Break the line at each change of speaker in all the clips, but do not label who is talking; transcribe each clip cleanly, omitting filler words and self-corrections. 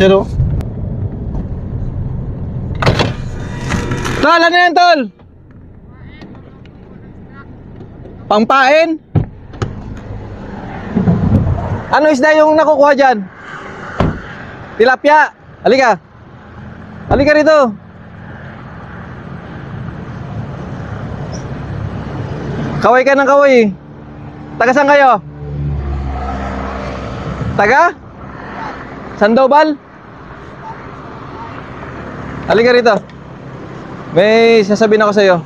Chero. Tol, ano yan, tol? Pangpain? Ano isda yung nakukuha dyan? Tilapia? Halika. Halika rito. Kaway ka ng kaway. Taga saan kayo? Taga? Sandoval? Halika rito. May sasabihin ako sa iyo.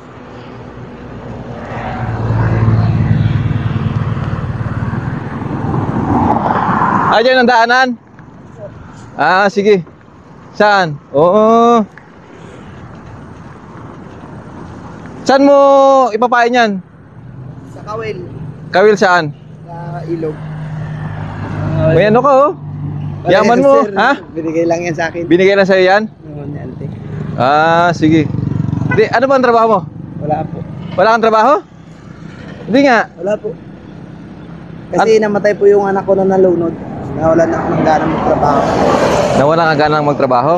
Diyan ang daanan? Ah, sige. Saan? Oo. Saan mo ipapain yan?
Sa Kawil.
Kawil saan?
Sa Ilog.
May ano ka oh? Yaman mo,
sir,
ha?
Binigay lang yan sa akin.
Binigay lang sa'yo yan?
Oo, ni Ante.
Ah, sige. Di, ano ba ang trabaho mo?
Wala po.
Wala kang trabaho? Hindi nga.
Wala po. Kasi namatay po yung anak ko na nalunod. Nawalan na ako ng gana magtrabaho.
Nawala kang ganang magtrabaho?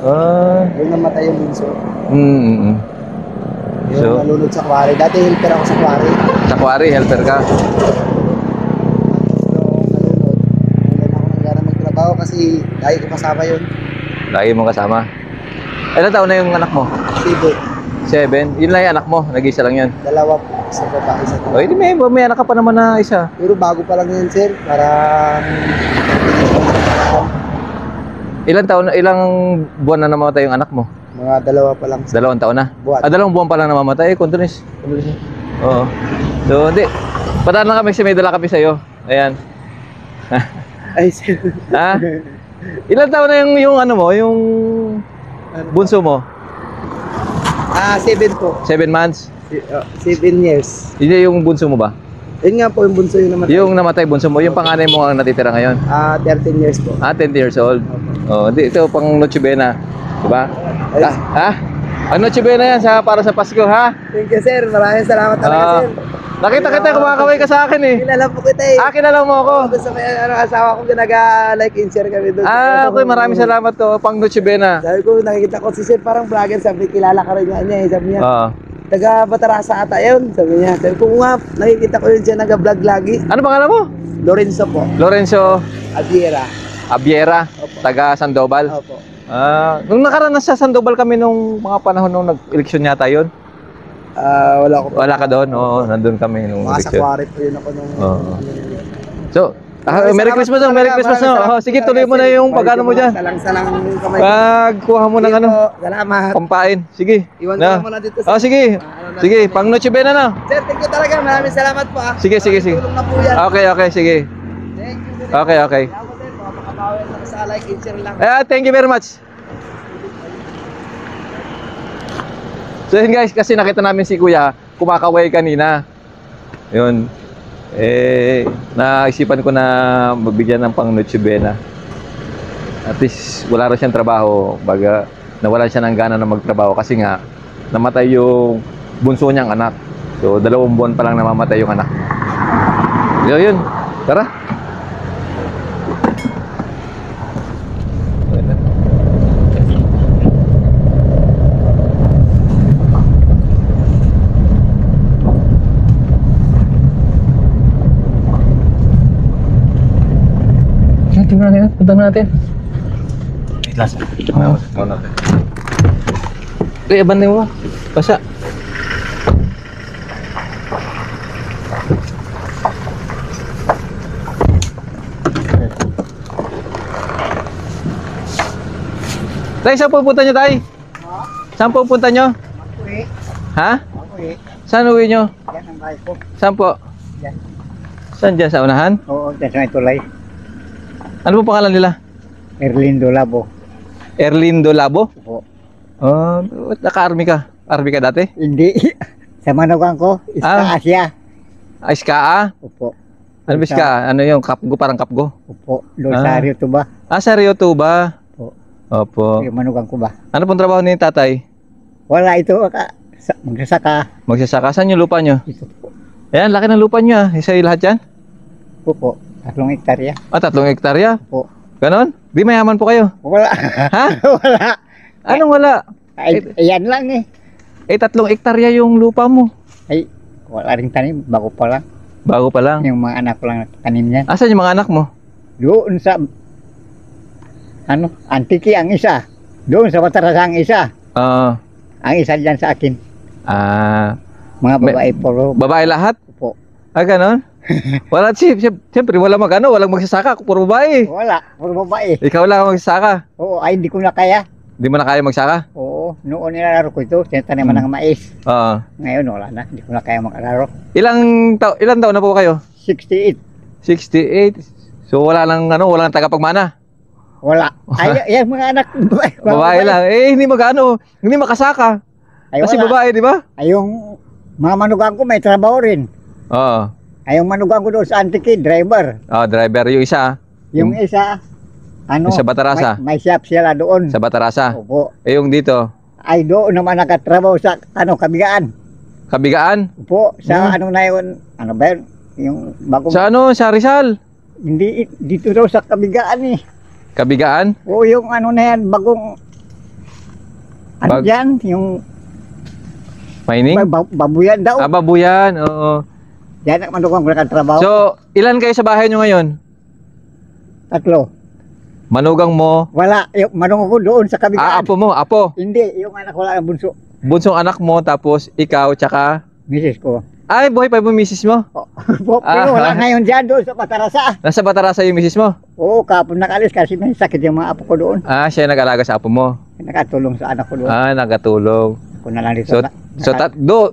Ah.
Yung namatay yung bunso.
Mm.
Yung
So,
nalunod sa quarry. Dati helper ako sa quarry.
sa quarry, helper ka.
Tapos nung nalunod, nawalan ako ng gana magtrabaho kasi lagi ko kasama yun.
Lagi mo kasama. Ilan taon na yung anak mo?
Tibo.
7. Yun lang yung anak mo. Nag-isa lang yan.
Dalawa po. Isa babae, isa
O, hindi may anak ka pa naman na isa.
Pero bago pa lang yan, sir. Parang...
Ilang buwan na namamatay yung anak mo?
Mga dalawa pa lang.
2 taon na?
Buwan.
Ah, 2 buwan pa lang namamatay. Continuous. Oo. So, hindi. Pataan lang kami kasi may dala kami sa'yo. Ayan.
Ay, sir.
Ha? Ilang taon na yung ano mo? Yung bunso mo?
7 po.
7 months?
7 years.
Hindi yung bunso mo ba?
Yun nga po yung bunso yung namatay.
Yung namatay bunso mo, yung panganay mo ang natitira ngayon?
13 years po.
Ah, 10 years old. Oh, di ito pang Noche Buena, 'di ba? Ha? Ang Noche Buena yan para sa Pasko, ha?
Thank you, sir. Maraming salamat talaga, sir.
Nakita kita, kumakaway ka sa akin eh.
Kilala po kita eh.
Ah, kilala mo ako.
Doon sa may asawa ko nag-like and share kami doon.
Okay, maraming salamat to, pang Noche Buena.
Sabi ko, nakikita ko si sir parang vlogger. Sabi, kilala ka rin niya eh. Sabi niya,
Oo.
taga Batarasa ata yun. Sabi niya, sabi ko nga, nakikita ko yun siya nag-vlog lagi.
Ano pangalan mo?
Lorenzo po.
Lorenzo
Abiera.
Abiera,
Opo.
taga Sandoval.
Opo.
Nung nakaranas sa Sandoval kami nung mga panahon nung nag-eleksyon yata yun.
Wala ko po.
Wala ka doon? Oo, nandun kami nung
Mga sa
eleksyon.
quarry po yun ako nung...
Oo. So, Merry Christmas, Merry Christmas. Sige, tuloy mo na yung pag-ano mo dyan.
Salang-salang kamay.
Pagkuha mo ng ano,
Salamat.
pampain. Sige.
Iwan ko lang muna dito.
Oh, sige. Sige, pang Noche Buena na.
Sir, thank you talaga. Maraming salamat po ah.
Sige, sige, sige.
Tulong na po yan.
Okay, sige.
Thank you. Sir.
Okay.
Salamat sir. Baka makabawi lang sa like and share lang.
Thank you very much. So yun guys, kasi nakita namin si Kuya kumakaway kanina. Yun. Naisipan ko na magbigyan ng pang Noche Buena. At least wala rin siyang trabaho, baga nawalan siya ng gana na magtrabaho kasi nga namatay yung bunso niyang anak. So 2 buwan pa lang namamatay yung anak. Yun. Tara. Tingnan natin.
Lasa.
Mau natin. Ban mo ba? Basa. Tay, saan pupunta nyo, Tay? Saan pupunta nyo?
Okay.
Ha?
Okay.
Saan uwi nyo?
Yan ang bahay ko.
Saan po?
Yan.
Saan dyan? Sa unahan?
Oo, dyan sa may tulay.
Ano po pangalan nila?
Erlindo Labo.
Erlindo Labo?
Opo.
Naka-army ka? Army ka dati?
Hindi. Sa manugang ko, Asia.
Iskaa?
Opo.
Ano ba Iskaa? Ano yung kapgo? Parang kapgo?
Opo. Rosario to ba?
Sa Rio Tuba?
Opo.
Opo.
Yung manugang ko ba?
Ano pong trabaho ni tatay?
Wala ito. Magsasaka.
Magsasaka. Saan yung lupa nyo?
Ito po.
Ayan, laki ng lupa nyo ah. Isa yung lahat yan?
Opo. 3 hektarya.
3 hektarya?
Opo.
Ganon? Di mayaman po kayo.
Wala.
Ha?
Wala.
Anong wala?
Ay, ayan lang eh.
3 hektarya yung lupa mo.
Ay, wala rin tanim. Bago pa lang.
Bago pa lang.
Yung mga anak ko lang tanim yan.
Asan yung mga anak mo?
Doon sa, Antiki ang isa. Doon sa Batarasa ang isa.
Ah,
Ang isa dyan sa akin. Mga
May-
babae puro.
babae lahat?
Po.
Ganon? Wala, siyempre walang walang magsasaka, puro babae.
Wala, puro babae.
Ikaw lang ang magsasaka.
Oo, ay hindi ko na kaya.
Di mo na kaya magsaka?
Oo, noon nilalaro ko ito, tinataniman ng mais.
Oo.
Ngayon wala na, hindi ko na kaya maglaro.
Ilang taon na po kayo?
68,
68. So wala lang wala lang tagapagmana.
wala. Ay, yan mga anak,
Babae lang. Hindi hindi makasaka.
Ay,
Kasi
wala.
babae, di ba?
Ay, yung mga manugang ko may trabaho rin.
Oo.
Ay, yung manugang ko doon sa Antiki, driver.
Driver yung isa.
Yung isa,
Yung sa Batarasa?
may shop sila doon.
Sa Batarasa.
Opo.
Yung dito,
Ay, doon naman nakatrabaho sa, Kabigaan.
Kabigaan.
Opo, sa na yun, ba yun? Yung bagong,
Sa sa Rizal.
hindi, dito daw sa Kabigaan eh.
Kabigaan.
O yung na yan, bagong,
Bag-
dyan, yung
Mining.
babuyan daw.
Babuyan. Oo.
Yan ang manugang ko nakatrabaho.
So, ilan kayo sa bahay nyo ngayon?
3.
Manugang mo.
Wala, yung manugang ko doon sa Kabigaan.
Apo mo, apo.
Hindi, yung anak ko lang ang bunso.
Bunsong anak mo, tapos ikaw, tsaka...
Misis ko.
Ay, buhay pa yung misis mo?
Pero wala ngayon dyan doon sa Batarasa.
Nasa Batarasa yung misis mo?
Oo, kapon nakalis kasi may sakit yung mga apo ko doon.
Siya yung nag-alaga sa apo mo.
Nakatulong sa anak ko doon.
Nagatulong.
Ako na lang dito.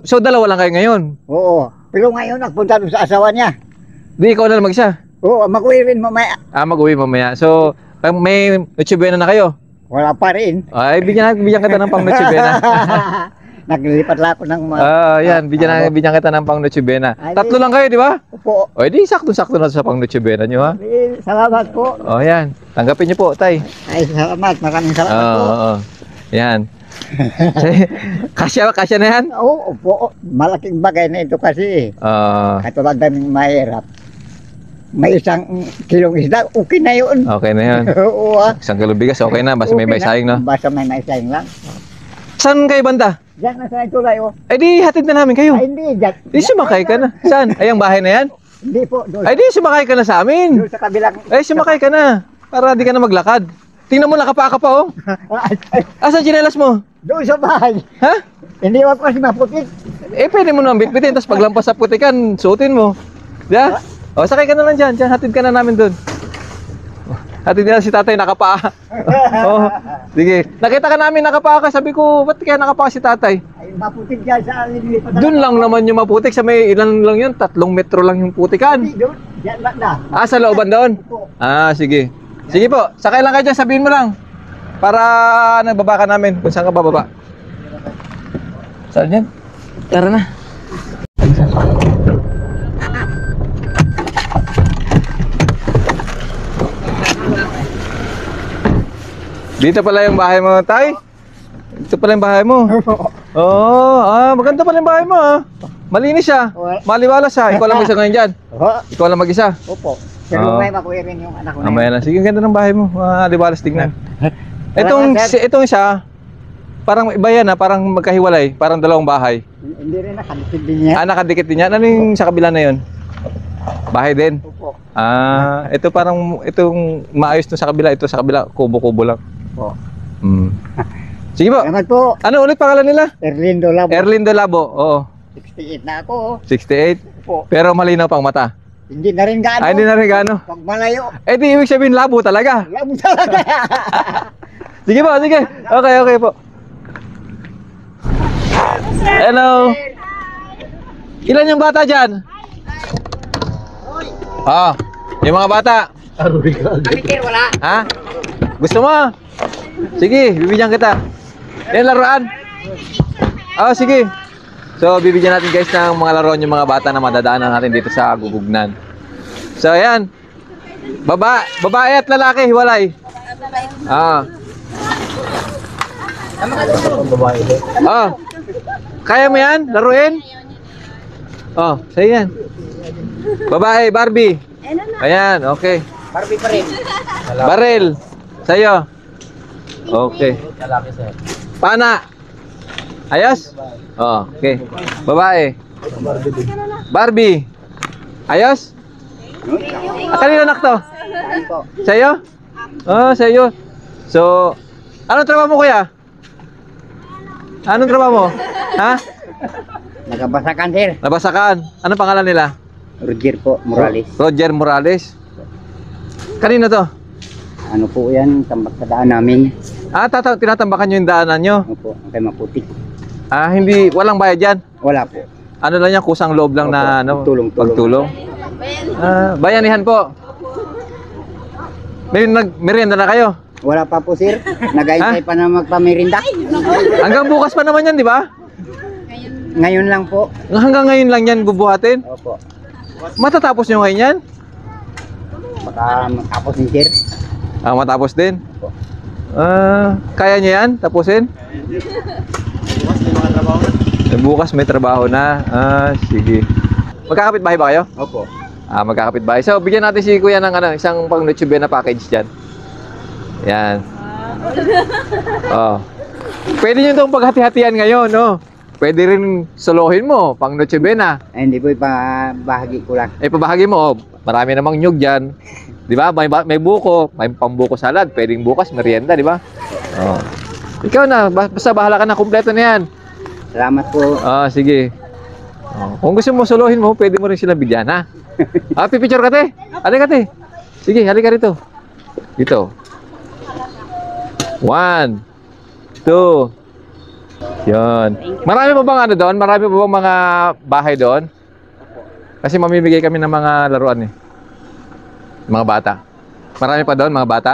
So dalawa lang kayo ngayon?
Oo. Pero ngayon nagpunta doon sa asawa niya.
Di, ikaw na lang mag-isa?
Oo, mag-uwi rin mamaya.
Mag-uwi mamaya. So, may Noche Buena na kayo?
Wala pa rin.
Ay, bigyan kita ng pang Noche Buena.
Naglilipat lang ako ng mga...
Yan, bigyan kita ng pang Noche Buena.
Ay,
3 lang kayo, di ba?
Opo.
O, di sakto-sakto na sa pang Noche Buena nyo, ha?
Salamat po.
Yan. Tanggapin nyo po, tay.
Ay, salamat. Maraming salamat po.
Oo. Yan. Kasya na yan?
Oo, opo. Malaking bagay na ito kasi. Katulad namin mahirap. May 1 kilong isda, okay na yun.
Okay na yun.
Oo,
1 kilo bigas, okay na. Basta may
Okay na.
sayang, no?
Basta may sayang lang.
Saan kayo banda?
Diyan na sa tulay, oh.
Di hatid na namin kayo.
Ay, hindi. Diyan.
Di sumakay ka na. Saan? Ay, ang bahay na yan?
Hindi po. Doon,
Di sumakay ka na sa amin.
doon sa kabilang.
Sumakay ka na. Para di ka na maglakad. Tingnan mo, nakapaa ka pa, oh. Asa chinelas mo?
Doon sa bahay.
Ha?
Hindi ko kasi maputik.
Pwede mo nang bitbitin, tapos paglampas sa putikan, suotin mo. Diba? Sakay ka na lang dyan. Hatid ka na namin dun. Hatid na si tatay, nakapaa. Sige. Nakita ka namin, nakapaa ka. Sabi ko, ba't kaya nakapaa si tatay?
Ay, maputik dyan sa lilipat.
Doon lang naman yung maputik. Sa may ilan lang yun, 3 metro lang yung putikan.
Hindi, doon. Diyan lang na.
Sa looban doon?
Opo.
Sige. Sige po, sakay lang kayo dyan, sabihin mo lang. Para nagbaba ka namin, kung saan ka bababa. Saan yan? Tara na. Dito pala yung bahay mo, tay? Dito pala yung bahay mo. Maganda pala yung bahay mo, Malinis siya. Maliwalas siya. Ikaw lang mag-isa ngayon dyan. Ikaw lang mag-isa.
Opo. Pero may makuwi rin yung anak ko na
Mamaya na. Sige, ganda ng bahay mo. Maliwalas tignan. Itong isa, parang iba yan, parang magkahiwalay. Parang 2 bahay.
Hindi rin nakadikit din niya.
Nakadikit din yan. Ano yung sa kabila na yun? Bahay din?
Opo.
Ito parang, itong maayos to sa kabila. Ito sa kabila, kubo-kubo lang.
Opo.
Sige po.
Salamat po.
Ano ulit pangalan nila?
Erlindo Labo.
Erlindo Labo. Oo.
68 na ako.
68.
Opo.
Pero malinaw pang mata.
Hindi na rin gaano.
Hindi na rin gaano.
Pag malayo.
Di ibig sabihin labo talaga.
Labo talaga.
Sige po, sige. Okay po. Hello. Ilan yung bata dyan? Yung mga bata.
Amikir, wala.
Ha? Gusto mo? Sige, bibigyan kita. Yan laruan. Sige. So, bibigyan natin guys ng mga laruan yung mga bata na madadaanan natin dito sa Gugugnan. So, ayan. Babae at lalaki, hiwalay. Kaya mo yan? Laruin? Sa'yo yan. Babae, Barbie. Ayan, okay.
Barbie pa rin.
Baril. Sa'yo. Okay.
Lalaki, sir.
Pana. Ayos? Oh, okay. Babae. Barbie. Ayos? Kanina anak to? Sa'yo? Oh, sa'yo. So, anong trabaho mo kuya? Anong trabaho mo? Ha?
Nagabasakan, sir.
Nabasakan. Anong pangalan nila?
Roger po, Morales.
Roger Morales. Kanina to?
Ano po yan, tambak sa daan namin.
Ah, tinatambakan nyo yung daanan nyo.
Ano po, kay Maputik.
Ah, hindi, walang bayad yan.
Wala po.
Ano lang yan, kusang loob lang na ano,
Tulong-tulong.
pagtulong. Ah, bayanihan po. May merienda na kayo.
Wala pa po, sir. Nag-aintay pa na magpamirinda.
Hanggang bukas pa naman yan, di ba?
Ngayon lang po.
Hanggang ngayon lang yan bubuhatin.
Opo.
Matatapos nyo ngayon yan?
Baka matapos ni sir.
Ah, matapos din. Ah, kaya nyo yan? Tapusin? Bukas may trabaho na. Ah, sige. Magkakapit bahay ba kayo?
Opo.
Ah, magkakapit bahay. So, bigyan natin si Kuya ng ano, isang pang Noche Buena package dyan. Yan. Oh. Pwede nyo itong paghati-hatian ngayon, no? Pwede rin solohin mo, pang Noche Buena.
Ay, hindi po, ipabahagi ko lang.
Eh, pabahagi mo, oh, marami namang nyug dyan. Di ba? May buko, may pambuko salad. Pwedeng bukas, merienda, di ba? Oh. Ikaw na, basta bahala ka na, kumpleto na yan.
Salamat po.
Ah, sige. Oh, kung gusto mo solohin mo, pwede mo rin sila bigyan, ha? Ah, pipicture ka, te. Halika, te. Sige, halika rito. Dito. 1, 2. Yan. Marami pa bang ano doon? Marami pa bang mga bahay doon? Kasi mamimigay kami ng mga laruan eh. Mga bata. Marami pa doon, mga bata?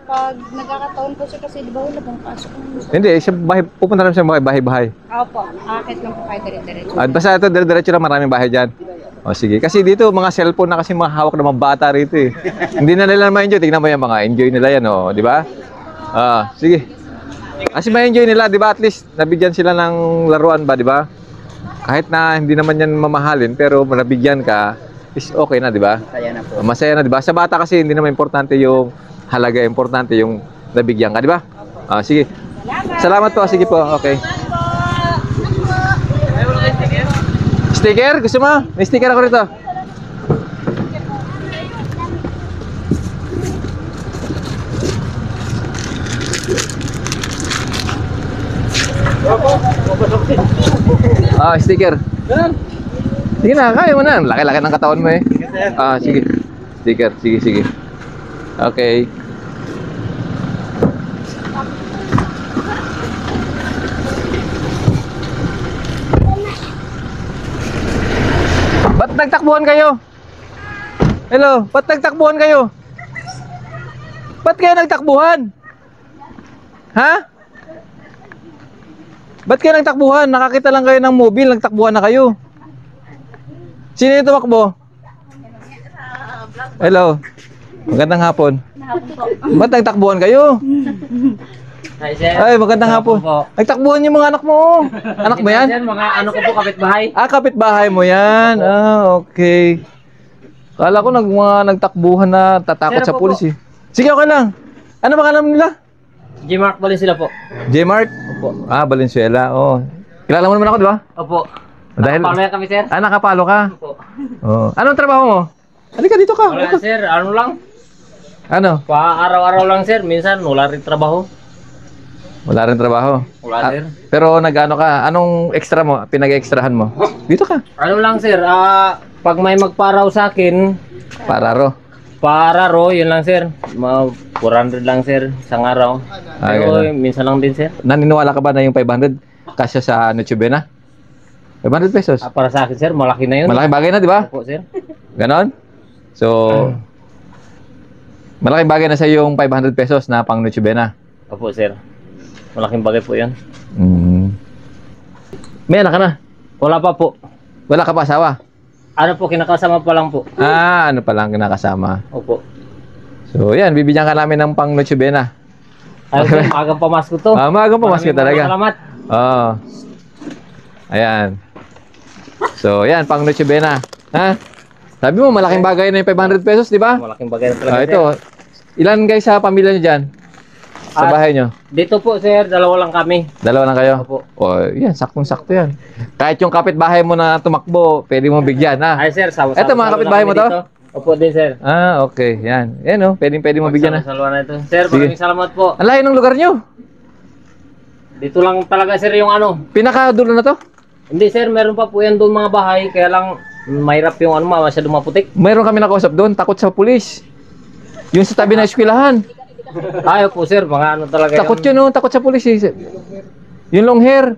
Pag nagkakataon po siya kasi di ba wala pong pasok ng gusto.
Hindi, siya bahay, pupunta namin sa mga bahay-bahay.
Opo, akit lang po kayo dire-diretso.
At basta ito, dire-diretso lang, maraming bahay dyan. O sige, kasi dito mga cellphone na kasi mga hawak ng mga bata rito eh. Hindi na nila ma-enjoy, tingnan mo yan mga enjoy nila yan o, di ba? Ah, sige. Kasi ma-enjoy nila, di ba? At least nabigyan sila ng laruan ba, di ba? Kahit na hindi naman yan mamahalin, pero nabigyan ka, is okay na, di ba?
Masaya na po.
Masaya na, di ba? Sa bata kasi hindi naman importante yung halaga, importante yung nabigyan ka, di ba? Ah, sige. Salamat po, sige po, okay. Sticker? Gusto mo? May sticker ako rito. Ah, sticker. Sige na, kaya mo na. Laki-laki ng katawan mo eh. Ah, sige. Sticker, sige, sige. Okay. Ba't nagtakbuhan kayo? Hello, ba't nagtakbuhan kayo? Ba't kayo nagtakbuhan? Ha? Ba't kayo nagtakbuhan? Nakakita lang kayo ng mobile, nagtakbuhan na kayo. Sino yung tumakbo? Hello. Magandang hapon. Ba't nagtakbuhan kayo?
Hi, sir.
Ay, magandang hapon. Nagtakbuhan yung mga anak mo. Anak mo yan?
Sir, mga ano ko po, kapitbahay.
Ah, kapitbahay mo yan. Ah, okay. Kala ko mga nagtakbuhan na tatakot
Sir,
sa
opo
pulis eh. Sige, okay lang. Ano ba alam nila?
G-Mark bali sila po.
J-Mart?
Opo.
Ah, Valenzuela. Oh. Kilala mo naman ako, di ba?
Opo.
Dahil-
Nakapalo yan kami, sir.
Ah, nakapalo ka?
Opo.
Oh. Anong trabaho mo? Halika dito ka.
Wala, sir. Ano lang?
Ano?
Pa-araw-araw lang, sir. Minsan, wala rin trabaho.
Wala rin trabaho.
Wala,
Ah,
sir.
pero nag-ano ka? Anong extra mo? Pinag-extrahan mo? Dito ka.
Ano lang, sir. Pag may magparaw sa akin,
Pararo.
pararo, yun lang, sir. Mga 400 lang, sir. Isang araw.
Ah,
Pero
ganun.
minsan lang din, sir.
Naniniwala ka ba na yung 500 kasya sa Noche Buena? 500 pesos.
Para sa akin, sir, malaki na yun.
Malaking bagay na, di ba?
Opo, sir.
Ganon? So, malaking bagay na sa yung 500 pesos na pang Noche Buena.
Opo, sir. Malaking bagay po yan.
Mm. May anak ka na?
Wala pa po.
Wala ka pa asawa?
Ano po, kinakasama pa lang po.
Ah, ano pa lang kinakasama.
Opo.
So, yan, bibigyan ka namin ng pang Noche Buena.
Ayun, sir, magang pamasko to.
Ah, maagang pamasko
Maraming
talaga.
Salamat.
Oo. Ayan. So, yan, pang Noche Buena. Ha? Sabi mo, malaking bagay na yung 500 pesos, di ba?
Malaking bagay na talaga,
Ah,
sir.
ito. Ilan guys sa pamilya niyo dyan? Sa
Ah,
bahay niyo?
Dito po, sir, dalawa lang kami.
Dalawa lang kayo?
Opo.
O, yan, saktong-sakto yan. Kahit yung kapitbahay mo na tumakbo, pwede mo bigyan, ha?
Ay, sir, sama-sama.
Eto, mga kapitbahay mo to?
Opo din, sir.
Ah, okay. Yan. Yan, oh. Pwede mo bigyan, ha?
Sama-sama na ito. Sir,
Sige.
maraming salamat po.
Ang layo ng lugar niyo.
Dito lang talaga, sir, yung ano.
Pinakadulo na to?
Hindi, sir, meron pa po yan doon mga bahay. Kaya lang, mahirap yung ano, masyado maputik.
Mayroon kami nakausap doon, takot sa pulis. Yung sa tabi ng eskwelahan.
Ayaw po, sir, mga ano talaga
Takot yun, oh. Takot sa pulis, eh. Yung long hair.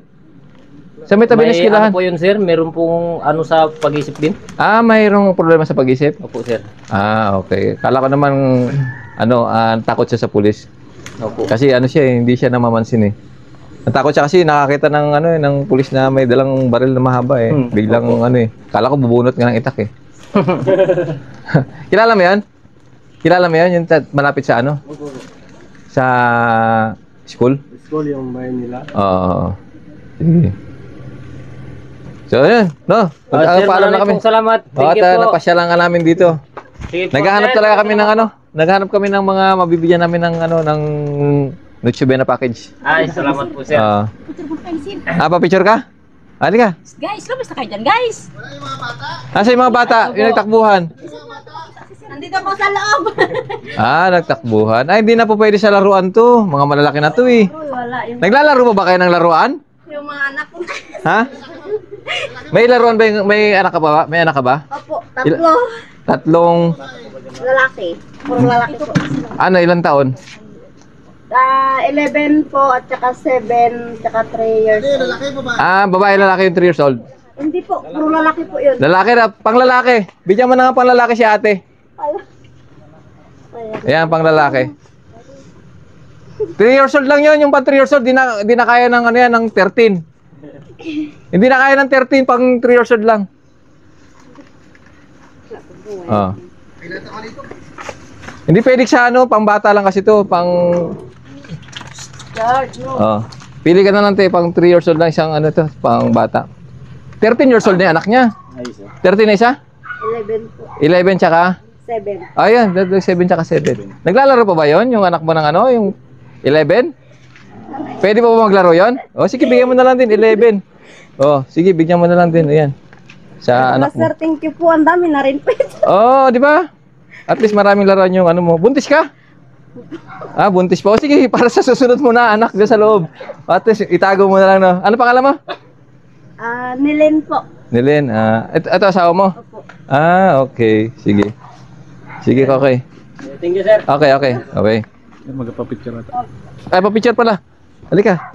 Sa may tabi ng
May
eskwelahan.
ano po yun, sir, meron pong ano sa pag-isip din.
Ah, mayroong problema sa pag-isip?
Opo, sir.
Ah, okay. Kala ko naman, takot siya sa pulis.
Opo.
Kasi ano siya, hindi siya namamansin eh. Natakot siya kasi nakakita ng ng pulis na may dalang baril na mahaba eh. Biglang kala ko bubunot nga ng itak eh. Kilala mo 'yan? Kilala mo 'yan yung malapit sa Sa school?
School yung bayan nila.
Oo. Sige. So, yun, no?
Sir,
Paalam na kami.
maraming salamat.
Oo,
Thank you po.
napasya lang namin dito.
Sige po,
Naghahanap
sir.
talaga kami ng Naghahanap kami ng mga mabibigyan namin ng ng Noche Buena package.
Ay, salamat po, sir.
Picture mo kayo ni Sir.
Pa-picture ka? Ali ka.
Guys, lumabas na kayo dyan, guys.
Nasa yung mga bata, yung nagtakbuhan.
Nandito po sa loob.
Nagtakbuhan. Ay, hindi na po pwede sa laruan to. Mga malalaki na to eh.
Uy, wala. Yung
Naglalaro ba kayo ng laruan?
mga anak ko.
Ha? May laruan ba? May anak ka ba? May anak ka ba?
Opo, tatlo.
Tatlong,
Lalaki. Puro lalaki po.
ilang taon?
11 po at saka 7 tsaka 3 years old.
Babae lalaki yung 3 years old.
Hindi po, puro lalaki po yun.
Lalaki na, pang lalaki. Bigyan mo na nga pang lalaki si ate. Ayan, pang lalaki. 3 years old lang yun, yung pang 3 years old, di na kaya ng ng 13. Hindi na kaya ng 13, pang 3 years old lang. Oh. Hindi pwede sa pang bata lang kasi to, pang...
George, no.
Oh. Pili ka na lang pang 3 years old lang isang to, pang bata. 13 years old na yung anak niya. 13 na isa?
11 po.
11 tsaka?
7.
Ayan, 7 tsaka 7. Naglalaro pa ba yon yung anak mo ng yung 11? Pwede pa ba maglaro yon? O sige, bigyan mo na lang din, 11. O, sige, bigyan mo na lang din, ayan. Sa anak mo.
Sir, thank you po. Ang dami na rin po ito.
Oh, di ba? At least maraming laruan yung mo. Buntis ka? Buntis pa. O sige, para sa susunod mo na, anak, dyan sa loob. At least, itago mo na lang, no? Ano pangalan mo?
Nilen po.
Nilen. Ito, asawa mo?
Opo.
Okay. Sige. Sige, okay.
Thank you, sir.
Okay.
Magpapicture na tayo.
Ay, pa-picture pala. Halika.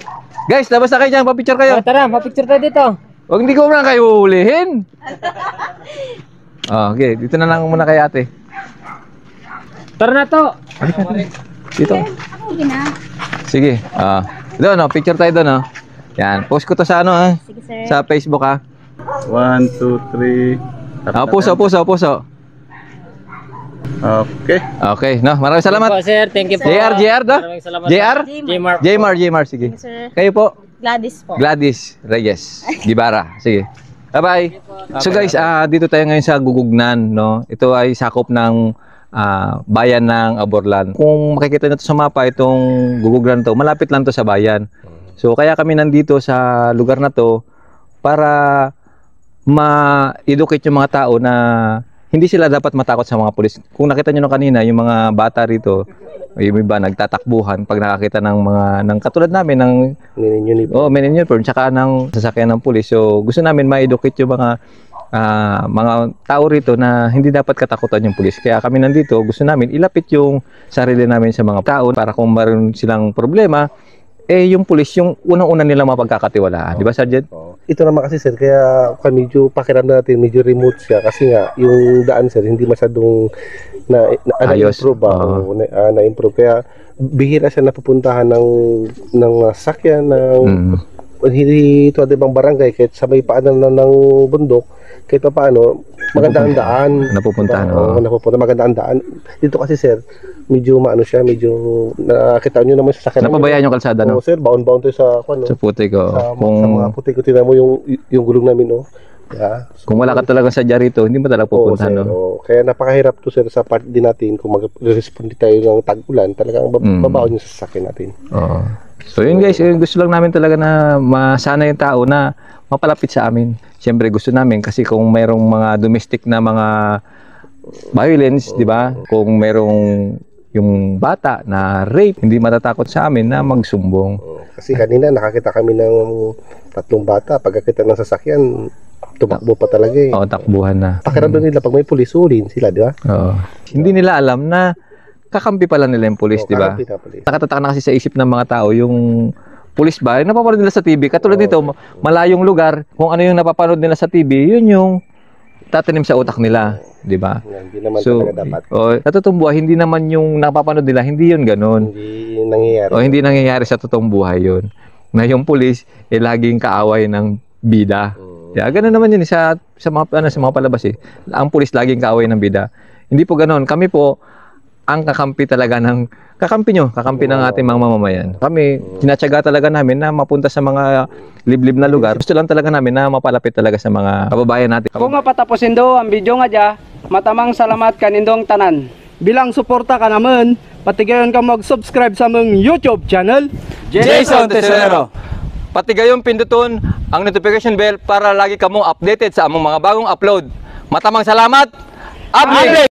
Guys, labas na kayo dyan. Pa-picture kayo.
Tara, mapicture tayo dito.
Huwag hindi ko muna kayo hulihin. Okay, dito na lang muna kay ate.
Tara na to.
Dito.
Ako gina.
Sige. Doon, picture tayo doon, Yan, post ko to sa
Sige, sir.
sa Facebook,
1, 2, 3.
Puso.
Okay.
Okay, maraming salamat.
Thank you po, sir. Thank you po.
JR, no?
Maraming salamat.
JR?
Jmar.
Sige.
Sir.
Kayo po.
Gladys po.
Gladys Reyes Gibara. Sige. Bye-bye. So guys, dito tayo ngayon sa Gugugnan, Ito ay sakop ng bayan ng Aborlan. Kung makikita nyo sa mapa, itong Gugugnan to, malapit lang to sa bayan. So kaya kami nandito sa lugar na to para ma-educate yung mga tao na hindi sila dapat matakot sa mga pulis. Kung nakita nyo kanina, yung mga bata rito, yung iba nagtatakbuhan pag nakakita ng katulad namin ng men in uniform tsaka ng sasakyan ng pulis. So gusto namin ma-educate yung mga tao rito na hindi dapat katakutan yung pulis. Kaya kami nandito, gusto namin ilapit yung sarili namin sa mga tao para kung mayroon silang problema, yung pulis yung unang-una nila mapagkakatiwalaan. Di ba, Sergeant?
Ito naman kasi sir, kaya medyo pakiramdam natin, medyo remote siya kasi nga yung daan sir hindi masyadong
Ayos.
na-improve na-improve, kaya bihira siya napupuntahan ng sakyan ng hindi ito ibang barangay kahit sa may paanan ng bundok, kahit pa paano magandang daan
Napupuntahan.
magandang daan dito kasi sir, medyo medyo nakita nyo naman sa sakyan.
Napabayaan yung kalsada,
Oo, sir, baon-baon to sa
Sa puti ko.
sa mga puti ko, tinan mo yung gulong namin, Yeah.
Kung wala ka talaga sa rito, hindi mo talaga pupuntahan,
sir,
no?
Kaya napakahirap to sir sa part din natin kung mag-respond tayo ng tag-ulan, talagang babaon yung sasakyan natin.
Oo. So yun guys, yun, gusto lang namin talaga na masana yung tao na mapalapit sa amin. Siyempre gusto namin kasi kung mayroong mga domestic na mga violence, di ba? Kung mayroong yung bata na rape, hindi matatakot sa amin na magsumbong.
Kasi kanina nakakita kami ng 3 bata, pagkakita ng sasakyan, tumakbo pa talaga eh.
Oo, takbuhan na.
Pakiramdam nila pag may pulis, ulin sila, di ba?
Oo. Hindi nila alam na kakampi pala nila yung pulis, di ba?
Kakampi na pulis.
Nakatatak na kasi sa isip ng mga tao yung pulis ba, yung napapanood nila sa TV. Katulad nito, malayong lugar, kung ano yung napapanood nila sa TV, yun yung tatanim sa utak nila, di ba?
Hindi naman
So,
talaga dapat.
sa totoong buhay, hindi naman yung napapanood nila, hindi yun ganun.
Hindi nangyayari.
O hindi nangyayari sa totoong buhay yun. Na yung pulis, laging kaaway ng bida. Kaya ganun naman yun sa mga palabas eh. Ang pulis laging kaaway ng bida. Hindi po ganun. Kami po, ang kakampi talaga ng kakampi ng ating mga mamamayan. Kami, tinatyaga talaga namin na mapunta sa mga liblib na lugar. Gusto lang talaga namin na mapalapit talaga sa mga kababayan natin.
Kung mapatapusin do ang video nga dya, matamang salamat kanindong tanan. Bilang suporta ka naman, patigayon ka mag-subscribe sa mong YouTube channel,
Jason Tesorero. Pati gayong pinduton ang notification bell para lagi kamo updated sa among mga bagong upload. Matamang salamat! Update!